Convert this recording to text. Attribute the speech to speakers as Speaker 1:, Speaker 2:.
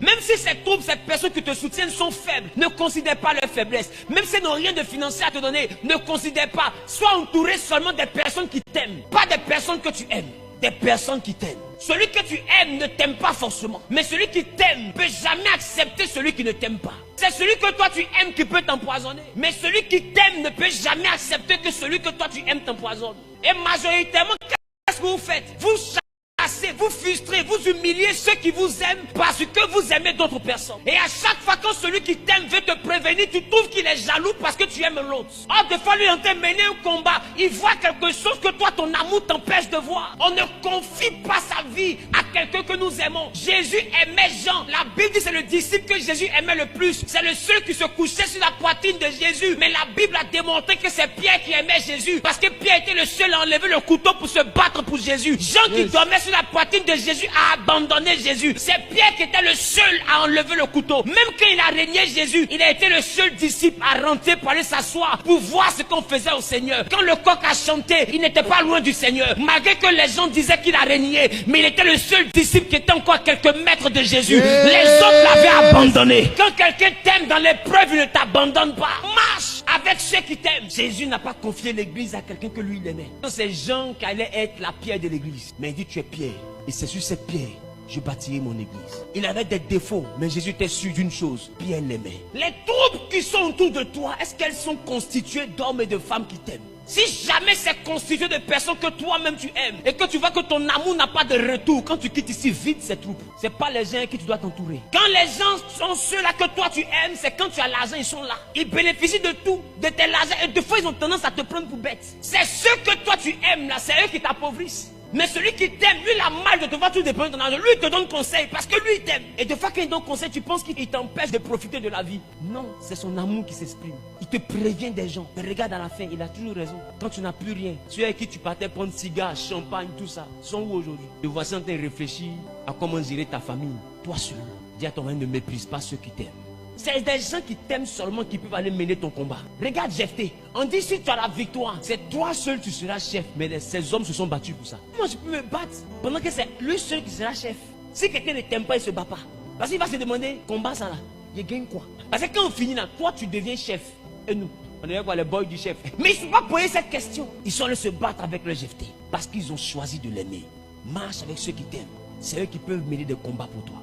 Speaker 1: Même si ces troupes, ces personnes qui te soutiennent sont faibles, ne considère pas leur faiblesse. Même s'ils n'ont rien de financier à te donner, ne considère pas. Sois entouré seulement des personnes qui t'aiment. Pas des personnes que tu aimes. Des personnes qui t'aiment. Celui que tu aimes ne t'aime pas forcément. Mais celui qui t'aime ne peut jamais accepter celui qui ne t'aime pas. C'est celui que toi tu aimes qui peut t'empoisonner. Mais celui qui t'aime ne peut jamais accepter que celui que toi tu aimes t'empoisonne. Et majoritairement, qu'est-ce que vous faites? Vous chassez, vous frustrez, vous humiliez ceux qui vous aiment parce que vous aimez d'autres personnes. Et à chaque fois quand celui qui t'aime veut te prévenir, tu trouves qu'il est jaloux parce que tu aimes l'autre. Or, des fois, lui, en train de mener un combat, il voit quelque chose que toi, ton amour t'empêche de voir. On ne confie pas sa vie à quelqu'un que nous aimons. Jésus aimait Jean. La Bible dit que c'est le disciple que Jésus aimait le plus. C'est le seul qui se couchait sur la poitrine de Jésus. Mais la Bible a démontré que c'est Pierre qui aimait Jésus. Parce que Pierre était le seul à enlever le couteau pour se battre pour Jésus. Jean qui dormait sur la poitrine de Jésus a abandonné Jésus. C'est Pierre qui était le seul à enlever le couteau. Même quand il a régné Jésus, il a été le seul disciple à rentrer pour aller s'asseoir pour voir ce qu'on faisait au Seigneur. Quand le coq a chanté, il n'était pas loin du Seigneur. Malgré que les gens disaient qu'il a régné, mais il était le seul disciple qui était encore à quelques mètres de Jésus. Les autres l'avaient abandonné. Quand quelqu'un t'aime dans l'épreuve, il ne t'abandonne pas. Marche avec ceux qui t'aiment. Jésus n'a pas confié l'église à quelqu'un que lui il aimait. C'est Jean qui allait être la pierre de l'église. Mais il dit tu es pierre. Et c'est sur cette pierre je bâtirai mon église. Il avait des défauts, mais Jésus était sûr d'une chose, Pierre l'aimait. Les troupes qui sont autour de toi, est-ce qu'elles sont constituées d'hommes et de femmes qui t'aiment? Si jamais c'est constitué de personnes que toi-même tu aimes et que tu vois que ton amour n'a pas de retour, quand tu quittes ici, vide ces troupes. C'est pas les gens qui tu dois t'entourer. Quand les gens sont ceux-là que toi tu aimes, c'est quand tu as l'argent, ils sont là. Ils bénéficient de tout, de tes l'argent, et des fois ils ont tendance à te prendre pour bête. C'est ceux que toi tu aimes là, c'est eux qui t'appauvrissent. Mais celui qui t'aime, lui, il a mal de te voir tout dépendre de ton argent. Lui, il te donne conseil parce que lui, il t'aime. Et des fois, quand il donne conseil, tu penses qu'il t'empêche de profiter de la vie. Non, c'est son amour qui s'exprime. Il te prévient des gens. Mais regarde à la fin, il a toujours raison. Quand tu n'as plus rien, ceux avec qui tu partais prendre cigare, champagne, tout ça, sont où aujourd'hui? Te voici en train de réfléchir à comment gérer ta famille. Toi seul. Dis à ton mari, ne méprise pas ceux qui t'aiment. C'est des gens qui t'aiment seulement qui peuvent aller mener ton combat. Regarde Jephthé. On dit si tu as la victoire, c'est toi seul tu seras chef. Mais ces hommes se sont battus pour ça. Moi je peux me battre pendant que c'est lui seul qui sera chef. Si quelqu'un ne t'aime pas, il ne se bat pas. Parce qu'il va se demander, combat ça là, il gagne quoi? Parce que quand on finit là, toi tu deviens chef. Et nous, on est quoi les boys du chef? Mais ils ne sont pas poser cette question. Ils sont allés se battre avec le Jephthé. Parce qu'ils ont choisi de l'aimer. Marche avec ceux qui t'aiment. C'est eux qui peuvent mener des combats pour toi.